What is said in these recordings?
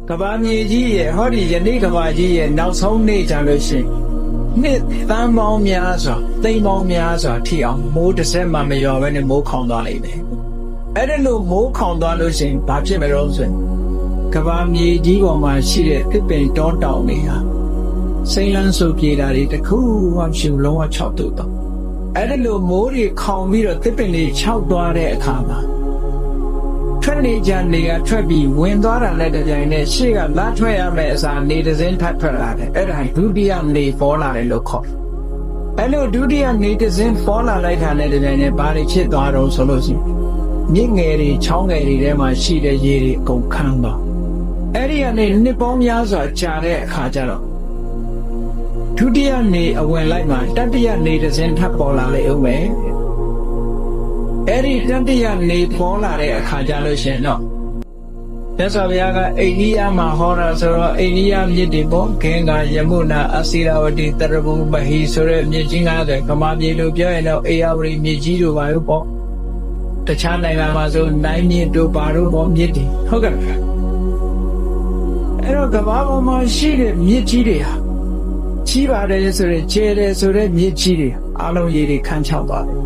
ကဘာမြေကြီးရဲ့ဟောဒီယနေ့ကဘာကြီးရဲ့နောက်ဆုံးနေ့ကြလို့ရှိရင်နှစ်သန်းပေါင်းများစွာသိန်းပေါင်းများစွာထိအောင်မိုးတစ်စက်မှမရောဘဲနဲ့မိုးခေါင်သွားလိမ့်မယ်အဲ့ဒါလို့မိုးခေါင်သွားလို့ရှိရင်ဘာဖြစ်မလို့ဆိုရင်ကဘာမြေကြီးပေါ်မှာရှိတဲ့တစ်ပင်တောတောင်တွေဟာစိမ့်လန်းဆူပြေတာတွေတခုမှမရှိဘူးလုံးဝ၆တုတ်တော့အဲ့ဒါလို့မိုးတွေခေါင်ပြီးတော့တစ်ပင်တွေခြောက်သွားတဲ့အခါမှာထွက်နေကြနေကထွက်ပြီးဝင်သွားတာနဲ့တပြိုင်နက်ရှေ့ကလာထွက်ရမယ်အစားနေတစ်စင်းထပ်ထွက်လာတယ်အဲ့ဒါဒုတိယနေပေါ်လာတယ်လို့ခေါ်အဲ့လိုဒုတိယနေတစ်စင်းပေါ်လာလိုက်တာနဲ့တပြိုင်နက်ဘာတွေဖြစ်သွားတော့ဆိုလို့ရှိရင်မြစ်ငယ်တွေချောင်းငယ်တွေထဲမှာရှိတဲ့ရေတွေအကုန်ခန်းသွားအဲ့ဒီကနေနှစ်ပေါင်းများစွာကြာတဲ့အခါကျတော့ဒုတိယနေအဝင်လိုက်မှာတတိယနေတစ်စင်းထပ်ပေါ်လာလေဦးမယ်အဲ့ဒီတတိယနေပေါ်လာတဲ့အခါကျလို့ရှင်တော့မြတ်စွာဘုရားကအိန္ဒိယမှာဟောတာဆိုတော့အိန္ဒိယမြစ်တွေပေါ့ဂင်္ဂါယမုနာအစီရဝတီတရဗုမဟီဆိုတဲ့မြစ်ကြီး90ကမာမြေလို့ပြောရင်တော့အေယဝတီမြစ်ကြီးတို့ပါလို့ပေါ့တခြားနိုင်ငံမှာဆိုနိုင်မြစ်တို့ပါတို့ပေါ့မြစ်တွေဟုတ်ကဲ့အဲ့တော့ကမ္ဘာပေါ်မှာရှိတဲ့မြစ်ကြီးတွေဟာကြီးပါတယ်ဆိုတဲ့ကျဲတယ်ဆိုတဲ့မြစ်ကြီးတွေအလုံးရေတွေခန်းချောက်သွားတယ်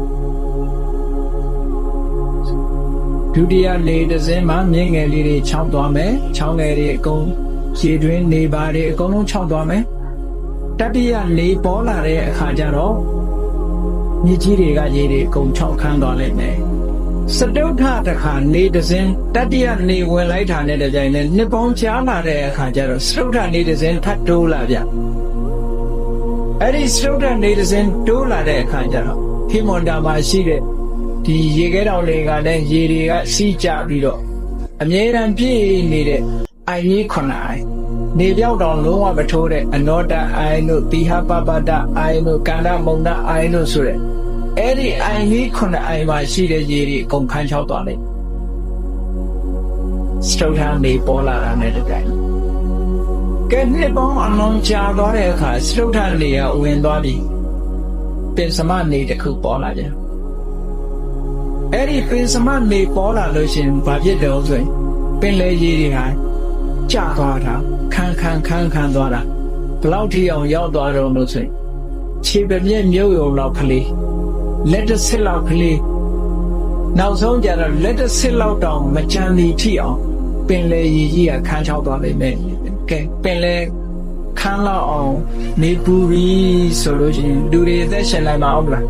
ဒုတိယနေတစ်စင်းမှာမြင့်ငယ်လေးတွေခြောက်သွားမယ်ချောင်းငယ်တွေအကုန်ရေတွင်းနေပါတွေအကုန်လုံးခြောက်သွားမယ်တတိယနေပေါ်လာတဲ့အခါကျတော့မြစ်ကြီးတွေကရေတွေအကုန်ခြောက်ခန်းသွားလိမ့်မယ်စတုထတခါနေတစ်စင်းတတိယနေဝင်လိုက်တာနဲ့တပြိုင်နက်နှစ်ပေါင်းကြာလာတဲ့အခါကျတော့စတုထနေတစ်စင်းထပ်တိုးလာဗျအဲ့ဒီစတုထနေတစ်စင်းတိုးလာတဲ့အခါကျတော့ဟိမန္တာမှာရှိတဲ့ဒီရေခဲတောင်တွေကလည်းရေတွေကစီးကြပြီးတော့အမြဲတမ်းပြည့်နေတဲ့အိုင်ကြီး9အိုင်နေပြောက်တောင်လုံးဝမထိုးတဲ့အနောတအိုင်တို့တိဟပပတအိုင်တို့ကန္တမုံဒအိုင်တို့ဆိုတဲ့အဲ့ဒီအိုင်ကြီး9အိုင်မှာရှိတဲ့ရေတွေအကုန်ခန်းချောက်သွားလိမ့်စတုထနေပေါ်လာတာနဲ့တပြိုင်ကဲနှစ်ပေါင်းအလုံးကြာသွားတဲ့အခါစတုထနေကဝင်သွားပြီးပင်စမနေတစ်ခုပေါ်လာပြန်အဲ့ဒီပင်စမနေပေါ်လာလို့ရှင်ဘာဖြစ်တော့ဆိုရင်ပင်လေရေတွေဟာကျသွားတာခန်းသွားတာဘလောက်ထိအောင်ရောက်သွားတော့လို့ဆိုရင်ခြေပြည့်မြုပ်ရုံလောက်ကလေးလက်တစ်စစ်လောက်ကလေးနောက်ဆုံးကျတော့လက်တစ်စစ်လောက်တောင်မကြမ်းသည်ထိအောင်ပင်လေရေကြီးကခန်းချောက်သွားလိမ့်မယ်ကဲပင်လေခန်းလောက်အောင်နေပူပြီးဆိုလို့ရှိရင်လူတွေအသက်ရှင်နိုင်မှာအောင်မလား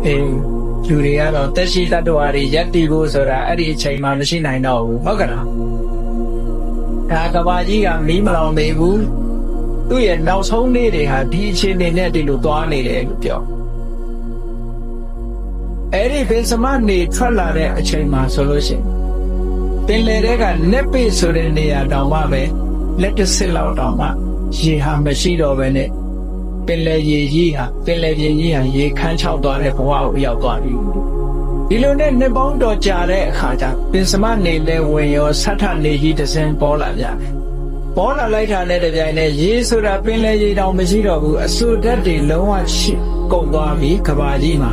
အေးလူတွေကတော့တက်ရှိတတ္တဝါတွေရက်တီဖို့ဆိုတာအဲ့ဒီအချိန်မှမရှိနိုင်တော့ဘူးဟုတ်ကဲ့လားဒါကဘာကြီးကမီးမလောင်သေးဘူးသူ့ရဲ့နောက်ဆုံးနေ့တွေဟာဒီအခြေအနေနဲ့ဒီလိုသွားနေတယ်လို့ပြောအဲ့ဒီပင်စမနေထွက်လာတဲ့အချိန်မှာဆိုလို့ရှိရင်ပင်လယ်တွေကလက်ပိဆိုတဲ့နေရာတောင်မှပဲလက်တစ်စစ်လောက်တောင်မှရေဟာမရှိတော့ဘဲနဲ့ပင်လယ်ရေကြီးဟာပင်လယ်ပြင်ကြီးဟာရေခန်းချောက်သွားတဲ့ဘဝကိုရောက်သွားပြီဒီလိုနဲ့နှစ်ပေါင်းတော်ကြာတဲ့အခါကျပင်စမနေလဲဝင်ရောဆတ်ထနေကြီးတစ်စင်းပေါ်လာပြန်ပေါ်လာလိုက်တာနဲ့တပြိုင်နက်ရေဆိုတာပင်လယ်ရေတောင်မရှိတော့ဘူးအဆူဓာတ်တွေလုံးဝရှိကုန်သွားပြီကဘာကြီးမှာ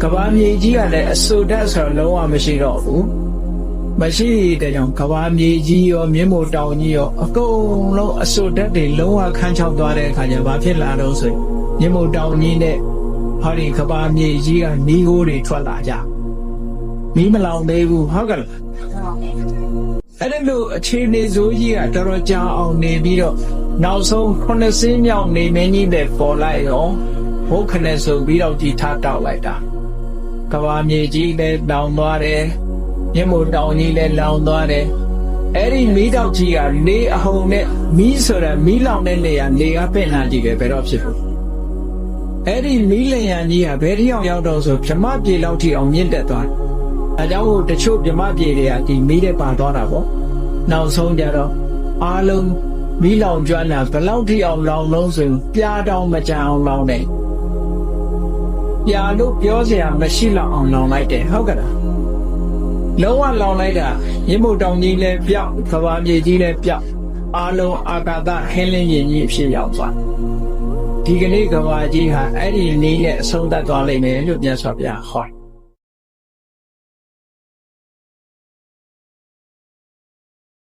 ကဘာမြေကြီးကလည်းအဆူဓာတ်ဆိုတော့လုံးဝမရှိတော့ဘူးမရှိတဲ့ကြောင့်ကဘာမြေကြီးရောမြင်းမို့တောင်ကြီးရောအကုန်လုံးအစွတ်တက်တွေလုံးဝခန်းချောက်သွားတဲ့အခါကျဘာဖြစ်လာတော့ဆိုရင်မြင်းမို့တောင်ကြီးနဲ့ဟောဒီကဘာမြေကြီးကမီးခိုးတွေထွက်လာကြမီးမလောင်သေးဘူးဟုတ်ကဲ့လားအဲ့ဒါလို့အခြေအနေဆိုးကြီးကတော်တော်ကြာအောင်နေပြီးတော့နောက်ဆုံး9စင်းမြောက်နေမင်းကြီးတွေပေါ်လိုက်ရောဘုတ်ခနဲ့ဆိုပြီးတော့ဒီထားတောက်လိုက်တာကဘာမြေကြီးလည်းတောင်သွားတယ်မြင်းမို့တောင်ကြီးလည်းလောင်သွားတယ်အဲ့ဒီမီးတောက်ကြီးကနေအဟုန်နဲ့မီးဆိုတာမီးလောင်တဲ့နေရာနေကပင့်လာကြည့်ပဲဘယ်တော့ဖြစ်ဘူးအဲ့ဒီမီးလျံကြီးဟာဘယ်ထိအောင်ရောက်တော့ဆိုဗြမပြေလောက်ထိအောင်မြင့်တက်သွားတယ်ဒါကြောင့်တချို့ဗြမပြေတွေကဒီမီးတဲ့ပါသွားတာပေါ့နောက်ဆုံးကြတော့အားလုံးမီးလောင်ကျွမ်းတာဘယ်လောက်ထိအောင်လောင်လုံးဆိုရင်ပြားတောင်မကြအောင်လောင်တယ်ပြာလို့ပြောစရာမရှိလောက်အောင်လောင်လိုက်တယ်ဟုတ်ကဲ့လားလုံးဝလောင်လိုက်တာမြင်းမို့တောင်ကြီးလည်းပြောက်ကဘာမြေကြီးလည်းပြောက်အားလုံးအာကာသဟင်းလင်းရင်ကြီးအဖြစ်ရောက်သွားဒီကနေ့ကဘာကြီးဟာအဲ့ဒီနည်းနဲ့အဆုံးသတ်သွားလိမ့်မယ်လို့မြတ်စွာဘုရားဟော